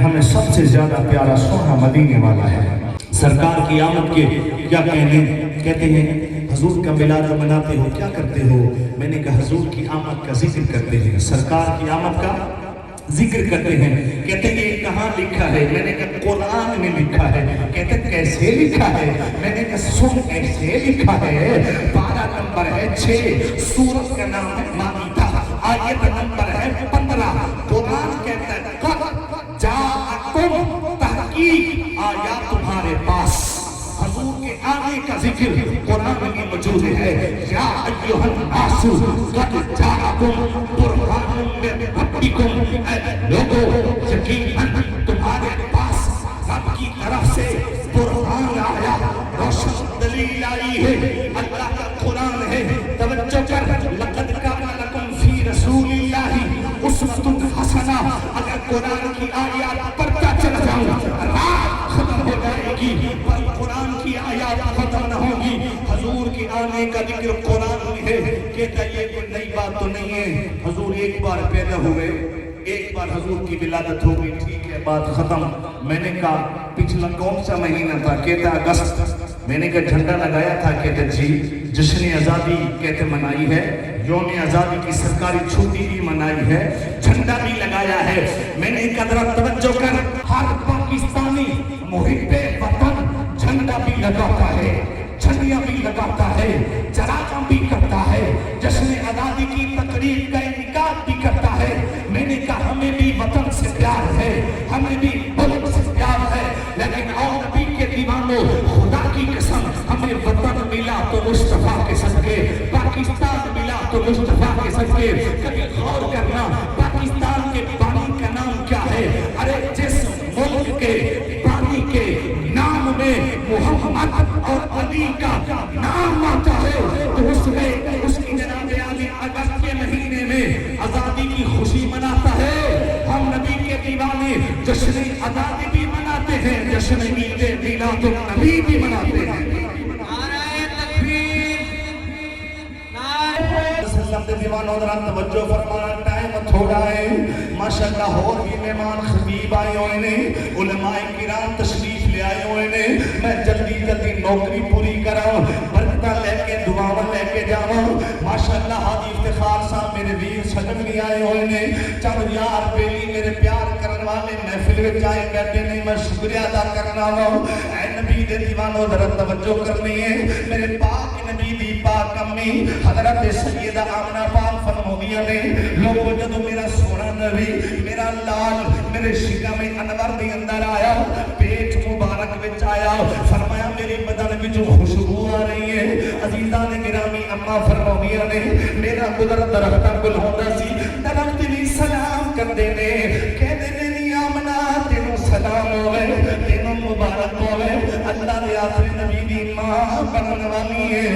ہمیں سب سے زیادہ پیارا سونا مدینے والا ہے۔ سرکار کی آمد کے کیا کہنے، کہتے ہیں حضور کا میلاد مناتے ہو، کیا کرتے ہو؟ میں نے کہا حضور کی آمد کا ذکر کرتے ہیں، سرکار کی آمد کا ذکر کرتے ہیں۔ کہتے ہیں یہ کہاں لکھا ہے؟ میں نے کہا قرآن میں لکھا ہے۔ کہتے ہیں کیسے لکھا ہے؟ میں نے کہا سن ایسے لکھا ہے، پارہ نمبر ہے 6، سورت کا نام ہے مائدہ، آیت نمبر ہے 15۔ قرآن کہتا ہے قد جاءکم، تحقیق آیا تمہارے پاس۔ حضور کے آنے کا ذکر قرآن میں موجود ہے۔ یا ایھا الناس قد جاءکم برہان من ربکم، اے لوگوں یقیناً تمہارے پاس رب کی طرف سے برہان آیا، روشن دلیل آئی ہے، اللہ کا قرآن ہے۔ توجہ کر، لقد کان لکم فی رسول اللہ اسوۃ حسنہ۔ اگر قرآن کی آیات پڑھتا چلا جاؤں رات ختم ہو جائے گی، پر قرآن کی آیات ختم نہ ہوگی۔ حضور کے آنے کا ذکر قرآن میں ہے۔ کہتا یہ کوئی نئی بات تو نہیں ہے، حضور ایک بار پیدا ہوئے، ایک بار حضور کی ولادت ہو گئی، ٹھیک ہے بات ختم۔ میں نے کہا پچھلا کون سا مہینہ تھا؟ کہتا اگست۔ میں نے کہا جھنڈا لگایا تھا؟ کہتے جی۔ جشن آزادی کہتے منائی ہے، یوم آزادی کی سرکاری چھٹی بھی منائی ہے، جھنڈا بھی لگایا ہے۔ میں نے کہا ذرا توجہ کر، ہر پاکستانی محب وطن جھنڈا بھی لگاتا ہے، جھنڈیاں بھی لگاتا ہے، جراثیم بھی کرتا ہے، جشن آزادی کی تقریب کا انعقاد بھی کرتا ہے۔ میں نے کہا ہمیں بھی وطن سے پیار ہے، ہمیں بھی ملک سے پیار ہے، لیکن اور نبی کے دیوانوں، خدا کی قسم ہمیں وطن ملا تو مصطفیٰ کے صدقے، پاکستان ملا تو مصطفیٰ کے صدقے۔ کبھی غور کرنا پاکستان کے بانی کا نام کیا ہے؟ ارے جس ملک کے بانی کے نام میں محمد اور علی کا نام آتا ہے تو اس میں اس کی جناب علی اگست کے مہینے میں آزادی کی خوشی مناتا ہے۔ ہم نبی کے دیوانے جشن آزادی بھی مناتے ہیں، جشن عید میلاد النبی بھی مناتے ہیں۔ نعرہ تکبیر، نعرہ دیوانوں ذرا توجہ فرمانا، ٹائم تھوڑا ہے۔ ماشاءاللہ اور بھی مہمان خطیب آئے ہوئے نے، علماء کرام تشریف لے آئے ہوئے نے۔ میں جلدی جلدی نوکری پوری کراؤں، برکتاں لے کے دعاواں لے کے جاؤں۔ ماشاءاللہ حاجی افتخار صاحب میرے ویر سجن بھی آئے ہوئے نے، چند یار بیلی میرے پیار کرن والے محفل وچ آئے بیٹھے نے، میں شکریہ ادا کرنا وا۔ اے نبی دے دیوانوں ذرا توجہ کرنی ہے، میرے پاک نبی دی پاک امی حضرت سیدہ آمنہ پاک فرماؤندیاں نے لوگوں جدوں میرا سونا نبی میرا لال میرے شکم انور دے اندر آیا، پیٹ مبارک وچ آیا، فرمایا میری بدن وچوں خوشبو آ رہی ہے۔ عزیزان گرامی اماں فرماؤندیاں نے میرا گزر درختاں کول ہوندا سی، درخت بھی سلام کردے نے، کہندے نے نی آمنہ تینوں سلام ہوئے، تینوں مبارک ہوئے، اللہ دے آخری نبی دی ماں بنن والی ہے۔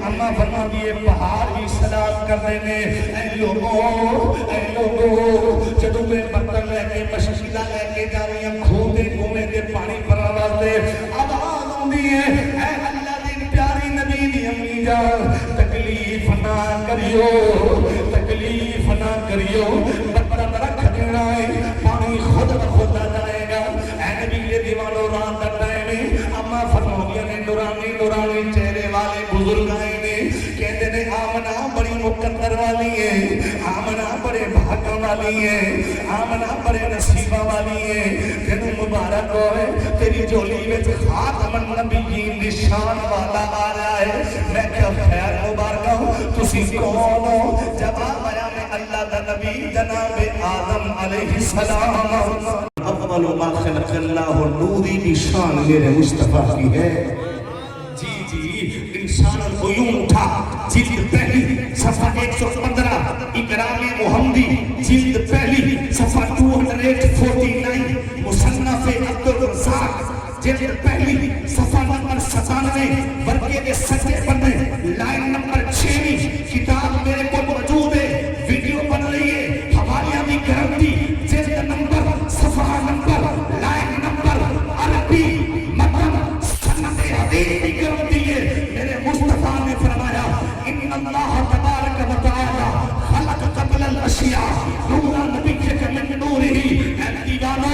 اماں فرماندی ہے پہاڑ بھی سلام کردے نے، اے لوگو جدوں میں برتن لے کے مشکلہ لے کے جانی ہم کھو دے کنویں دے پانی بھرن واسطے آواز آندی ہے، اے اللہ دی پیاری نبی دی امی جان تکلیف نہ کریو، تکلیف نہ کریو، برتن رکھ دینا ہے، پانی خود بخود آ جائے گا۔ اے نبی کے دیوانوں رات دا ٹائم ہے، اماں فرماؤندیاں نے نورانی نورانی چہرے والے بزرگ آئے نے، کہتے نے آمنہ بڑی مقدر والی ہے، آمنہ بڑے بھاگا والی ہے، آمنہ بڑے نصیبہ والی ہے، تینوں مبارک ہوئے، تیری جولی میں خاتم النبیین دی شان والا آ رہا ہے۔ میں کیا خیر مبارکہ ہوں، تسی کون ہو؟ جواب آیا میں اللہ دا نبی جناب آدم علیہ السلام۔ اول ما خلق اللہ نوری کی شان میرے مصطفیٰ کی ہے۔ انسان العیون اٹھا، جلد پہلی صفحہ 115، اکرام محمدی جلد پہلی صفحہ 249، مصنف عبدالرزاق جلد پہلی صفحہ نمبر 97، ورقے کے سجے پڑھنے لائن نمبر 6، کتاب میرے کو موجود ہے، ویڈیو بن رہی ہے، حوالیاں بھی گارنٹی، جلد نمبر صفحہ نمبر لائن نمبر عربی متن سند حدیث بھی گارنٹی ہے۔ میرے مصطفیٰ نے فرمایا ان اللہ تبارک و تعالی خلق قبل الاشیاء نورا نبی کے من نورہی۔ اے دیوانو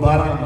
12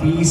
30,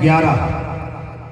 11।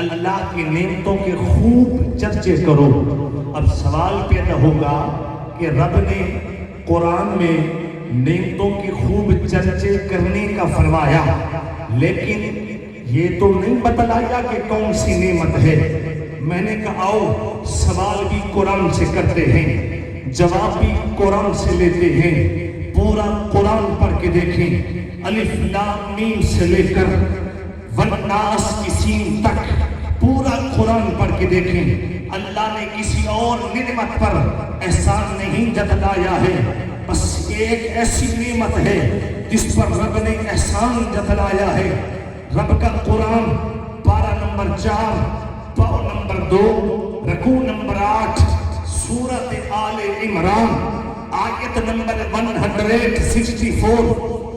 اللہ کی نعمتوں کے خوب چرچے کرو. اب سوال پیدا ہوگا کہ رب نے قرآن میں نعمتوں کی خوب چرچے کرنے کا فرمایا، لیکن یہ تو نہیں بتلایا کہ کون سی نعمت ہے. میں نے کہا آؤ سوال بھی قرآن سے کرتے ہیں، جواب بھی قرآن سے لیتے ہیں. پورا قرآن پڑھ کے دیکھیں، الف لام میم سے لے کر والناس کی سین تک پورا قرآن پڑھ کے دیکھیں. اللہ نے کسی اور نعمت پر احسان نہیں جتلایا ہے، بس ایک ایسی نعمت ہے جس پر رب نے احسان جتلایا ہے. رب کا قرآن پارہ نمبر 4 پاؤ نمبر 2 رکوع نمبر 8 سورۃ آل عمران آیت نمبر 164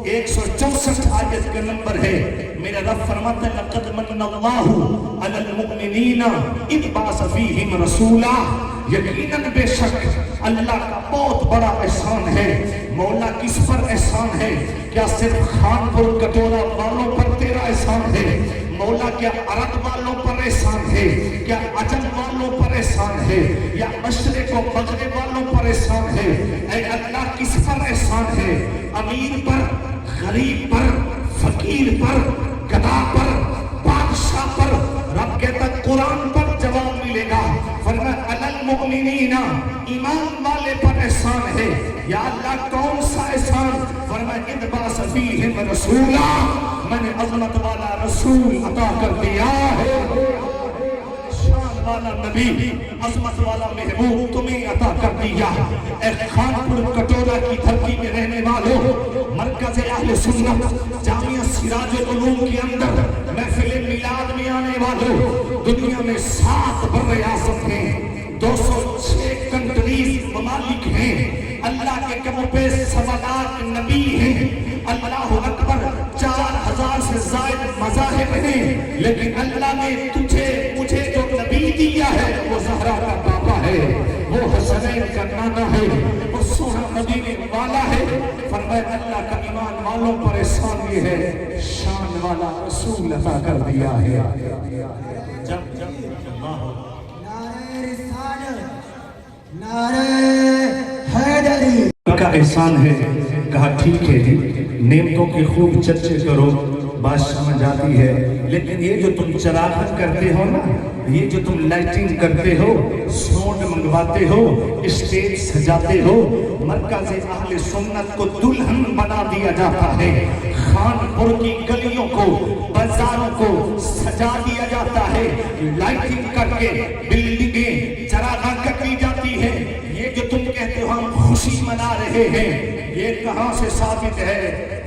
164 آیت کا نمبر ہے. میرا رب فرماتا ہے لقد من اللہ علی المؤمنین اذ بعث فیہم رسولا. یقیناً بے شک اللہ کا بہت بڑا احسان ہے. مولا کس پر احسان ہے؟ کیا صرف خان پور کٹورا والوں پر تیرا احسان ہے؟ مولا کیا عرب والوں پر احسان ہے؟ کیا عجم والوں پر احسان ہے؟ یا مشرق و مغرب والوں پر احسان ہے؟ اے اللہ کس پر احسان ہے؟ امیر پر، غریب پر، فقیر پر، گدھا پر، بادشاہ پر؟ رب کہتا قرآن پر جواب ملے گا. فرمایا علی المؤمنین، ایمان والے پر احسان ہے. یا اللہ کون سا احسان؟ فرمایا اذ بعث فیہم رسولا، میں نے عظمت والا رسول عطا کر دیا ہے. شان والا نبی، عظمت والا محبوب تمہیں عطا کر دیا. اے خانپور کٹورا کی دھرتی میں رہنے والوں، مرکز اہل سنت جامعہ سراج العلوم کے اندر محفل میلاد میں آنے والوں، دنیا میں 7 بر اعظم ہیں، 206 کنٹریز ممالک ہیں، اللہ کے کم و بیش 1.25 لاکھ نبی ہیں، اللہ اکبر 4000 سے زائد مذاہب ہیں، لیکن اللہ نے تجھے مجھے جو نبی دیا ہے وہ زہرا کا پاپا ہے، وہ حسنین کا نانا ہے، وہ سونا مدینے والا ہے. فرمایا اللہ کا ایمان والوں پر احسان یہ ہے شان والا رسول عطا کر دیا ہے. جب نعرہ رسالت، نعرہ حیدری کا احسان ہے. کہا ٹھیک ہے جی، نعمتوں کے خوب چرچے کرو، بات سمجھ آتی ہے، لیکن یہ جو تم چراغت کرتے ہو نا، یہ جو تم لائٹنگ کرتے ہو، ساؤنڈ منگواتے ہو، اسٹیج سجاتے ہو، مرکز اہل سنت کو دلہن بنا دیا جاتا ہے، خانپور کی گلیوں کو، بازاروں کو سجا دیا جاتا ہے، لائٹنگ کر کے بلڈنگیں چراغاں کر دی جاتی ہے. یہ جو تم کہتے ہو ہم خوشی منا رہے ہیں، یہ کہاں سے ثابت ہے؟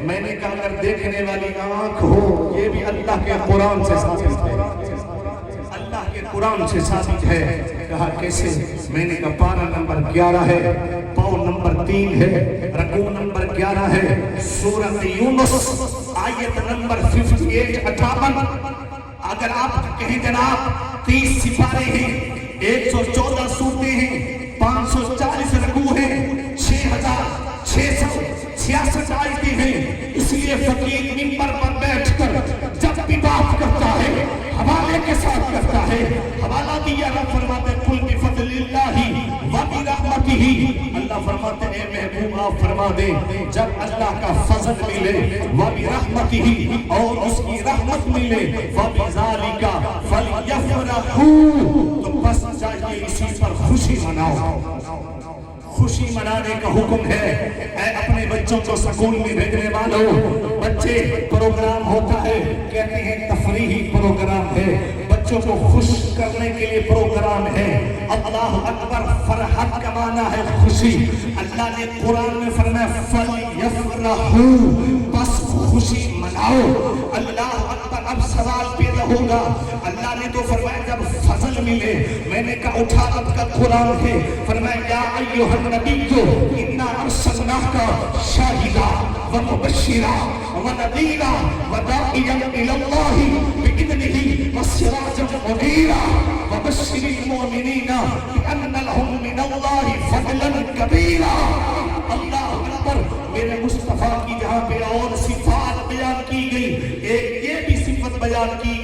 میں نے کہا اگر دیکھنے والی آنکھ ہو، یہ بھی اللہ کے قرآن سے ثابت ہے، اللہ کے قرآن سے ثابت ہے. کہا کیسے؟ میں نے کہا پارہ نمبر 11 ہے، پاؤ نمبر 3 ہے، رکوع نمبر 11 ہے، سورۃ یونس آیت نمبر 58. اگر آپ کہیں جناب 30 سپارے ہیں، 114 سورتیں ہیں، 540 رکوع ہیں، 6666 آیتیں ہیں، اس لیے فقیر منبر پر بیٹھ کر جب بھی بات کرتا ہے حوالے کے ساتھ کرتا ہے. حوالہ دیا رب فرماتے قل بفضل اللہ وبرحمتہ. اللہ فرماتے اے محبوب آپ فرما دیں جب اللہ کا فضل ملے وبرحمتہ اور اس کی رحمت ملے وبذالک فلیفرحوا، تو بس چاہیے اسی پر خوشی مناؤ. خوشی منانے کا حکم ہے. اے اپنے بچوں کو سکول میں بھیجنے والوں، بچے پروگرام ہوتا ہے کہتے ہیں تفریحی پروگرام ہے، بچوں کو خوش کرنے کے لیے پروگرام ہے. اللہ اکبر، فرحت کا معنی ہے خوشی. اللہ نے قرآن میں فرمایا فَلْيَفْرَحُوا، بس خوشی مناؤ. اللہ اکبر. اب سوال پیدا ہوگا، اللہ نے تو فرمایا جب فضل ملے. میں نے کہا اٹھا رب کا قرآن ہے، فرمایا یا ایھا النبی انا ارسلناک شاہدا ومبشرا ونذیرا وداعیا الی اللہ باذنہ وسراجا منیرا وبشر المؤمنین بان لهم من اللہ فضلا کبیرا. اللہ اکبر. میرے مصطفیٰ کی جہاں پہ اور صفات بیان کی گئی، ایک یہ بھی صفت بیان کی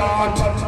8,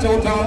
14,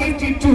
82,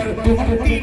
21,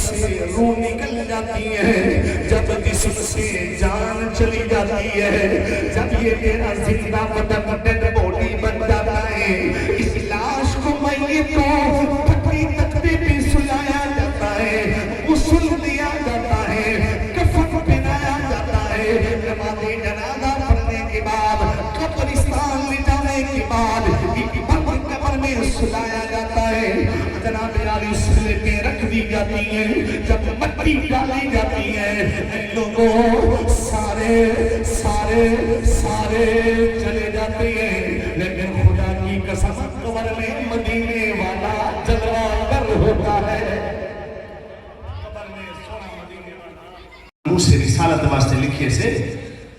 سے روح نکل جاتی ہے، جب جسم سے جان چلی جاتی ہے، جب یہ تیرا زندہ بدن ڈیڈ باڈی بن جاتا ہے، اس لاش کو میت کو پھٹی تختے پہ سلایا جاتا ہے، غسل دیا جاتا ہے، کفن پہنایا جاتا ہے، نماز جنازہ پڑھنے کے بعد قبرستان میں جانے کے بعد ایک بند قبر میں سلایا جاتا ہے، جناب عالی سلے پہ رکھ دی جاتی ہے، جب مٹی ڈالی جاتی ہے، اے لوگوں سارے سارے سارے چلے جاتے ہیں، لیکن خدا کی قسم قبر میں مدینے والا جلوہ گر ہوتا ہے، قبر میں سونا مدینے والا منہ سے رسالت واسطے لکھے سے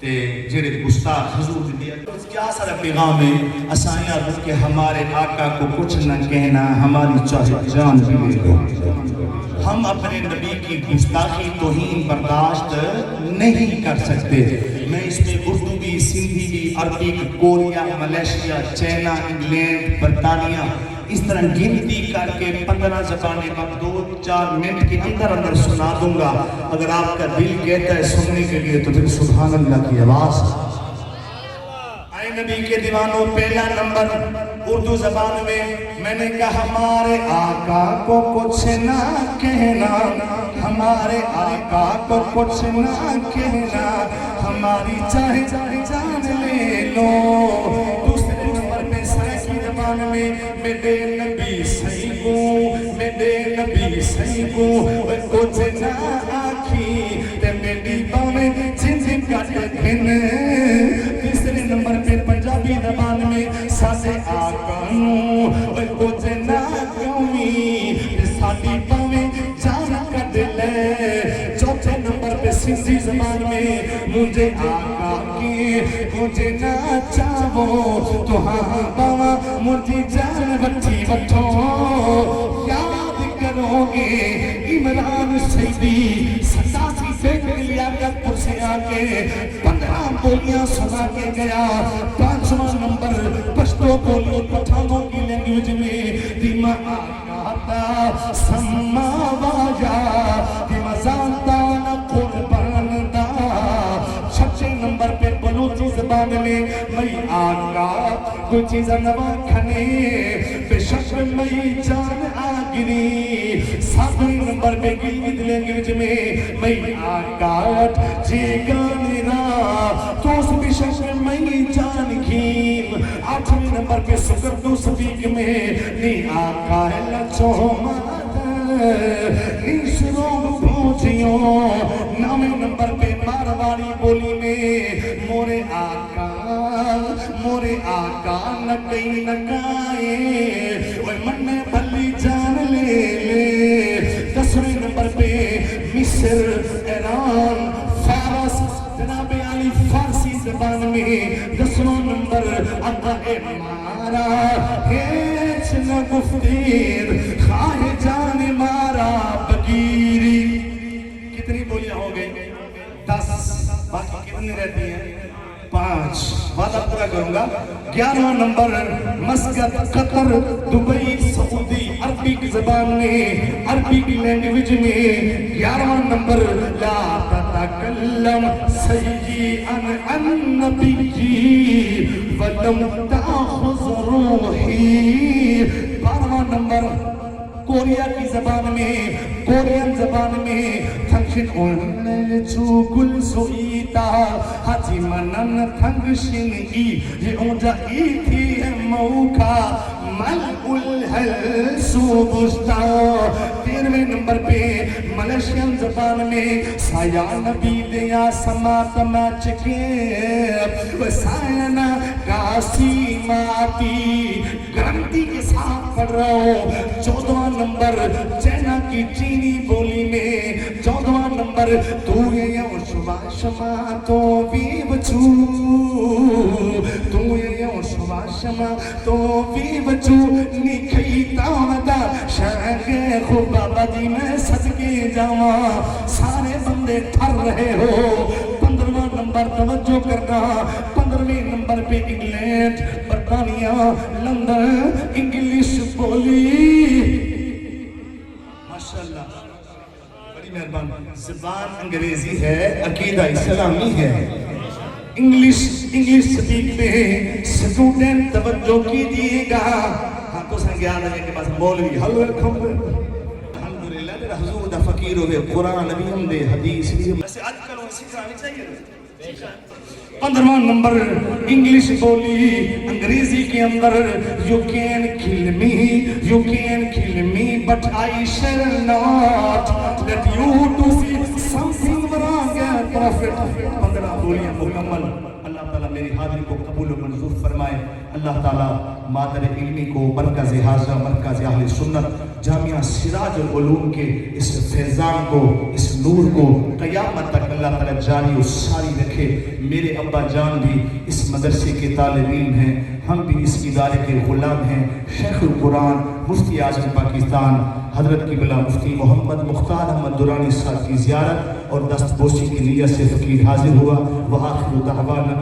تے جڑے گستاخ حضور نے دیا کیا سارا پیغام ہے اسائیاں رکھ کے ہمارے آقا کو کچھ نہ کہنا، ہماری چاہے جان بھی لے لو، ہم اپنے نبی کی گستاخی توہین برداشت نہیں کر سکتے۔ میں اس میں اردو بھی، سندھی بھی، عربی، کوریا، ملیشیا، چائنا، انگلینڈ، برطانیہ اس طرح گنتی کر کے 15 زبانیں میں 2-4 منٹ کے اندر اندر سنا دوں گا، اگر آپ کا دل کہتا ہے سننے کے لیے تو پھر سبحان اللہ کی آواز۔ آئے نبی کے دیوانوں، پہلا نمبر اردو زبان میں نے کہا ہمارے آقا کو کچھ نہ کہنا، ہمارے آقا کو کچھ نہ کہنا، ہماری چاہے جان لے لو۔ دوسرے نمبر پہ سائنسی زبان میں میرے نبی صحیح کو، میرے نبی صحیح کو کچھ نہ آکھی تے میری باویں جن کٹ گھن۔ تیسرے نمبر پہ پنجابی زبان میں سادے آقا نوں کچھ نہ کہویں تے ساڈی باویں جان کٹ لے۔ چوتھے نمبر پہ سندھی زبان میں مجھے آقا کی مجھے نہ چاہو تو ہاں باوا مجھے جان بچی بچو۔ یاد کرو گے عمران سیدی 87 سے لیاقت پر سے آکے 15 بولیاں سنا کے گیا۔ 5واں نمبر پشتو بولی پٹھانوں کی لینگویج میں دیما آقا سما واجا دیما زانتانا قربان دا۔ 6 نمبر پہ بلوچی زبان میں مئی آقا کوئی چیزہ نوا کھنے بے شک مئی جان آگری۔ 7 نمبر پہ گلگت لینگویج میں مئی آقا جی گانے را توس بے شک مئی جان کھیم۔ 8 نمبر پہ سکردو سبیک میں نی آقا لچو مادر نی سروگ پوچھیوں۔ 9 نمبر پہ مارواڑی بولی میں مورے آقا نکئی نکائے وہ من بھلی جان لے لے۔ 10ویں نمبر پہ مصر، ایران، فارس، جناب علی فارسی زبان میں 10واں نمبر آقا مارا ہیچ نہ گفتیر خواہ جان مارا بگیری۔ کتنی بولیاں ہو گئی؟ 10، باقی کتنی رہتی ہیں؟ 5، وعدہ پورا کروں گا۔ 11واں نمبر مسقط، قطر، دبئی، سعودی، عربی کی زبان میں، عربی کی لینگویج میں 11واں نمبر لا تتکلم سیئن عن نبی ولم تأخذ روحی۔ 12واں نمبر کوریا کی زبان میں، کورین زبان میں تھنکشن اونل چو گل سوئیتا حجی منن تھنکشن ای یہ اونجا ای تھی ہے موکا ملعل حل سوبشتا۔ 13ویں نمبر پہ ملیشین زبان میں سایہ نبی دیا سمات مچکے ساینا کاسی ماتی گرانتی کے ساتھ پڑھ رہا ہوں۔ 14واں نمبر چائنا کی چینی بولی میں 14واں نمبر تو یہ شما شما تو بھی بچو، تو یہ شما شما تو بھی بچو نکھی تاودا شاگے خوب بابا جی میں صدقے جاواں سارے بندے ٹھر رہے ہو۔ 15واں نمبر توجہ کرنا، 15ویں نمبر پہ انگلینڈ، برطانیہ، لندن انگلش بولی۔ ماشاءاللہ بڑی مہربان. زبان انگریزی ہے, عقیدہ اسلامی ہے. انگلش سپیک میں اسٹوڈنٹ توجہ کیجیے گا. ہاں تو سنگیان ہے کہ پاس مولوی حلوہ الحمدللہ میرا حضور دا فقیر ہوئے قرآن نبی ہم دے حدیث بھی ویسے آج کل ہوں سکھانی چاہیے. 15واں نمبر انگلش بولی انگریزی کے اندر you can kill me but I shall not let you to see something wrong and prophet. 15 بولیاں مکمل. اللہ تعالیٰ میری حاضری کو قبول و منظور فرمائے. اللہ تعالیٰ مادر علمی کو مرکز حاضرہ مرکز اہل سنت جامعہ سراج العلوم کے اس فیضان کو اس نور کو قیامت تک اللہ تعالیٰ جاری و ساری رکھے. میرے ابا جان بھی اس مدرسے کے طالب علم ہیں, ہم بھی اس ادارے کے غلام ہیں. شیخ القرآن مفتی اعظم پاکستان حضرت قبلہ مفتی محمد مختار احمد درانی صاحب کی زیارت اور دست بوسی کی نیت سے فقیر حاضر ہوا. وآخر دعوانا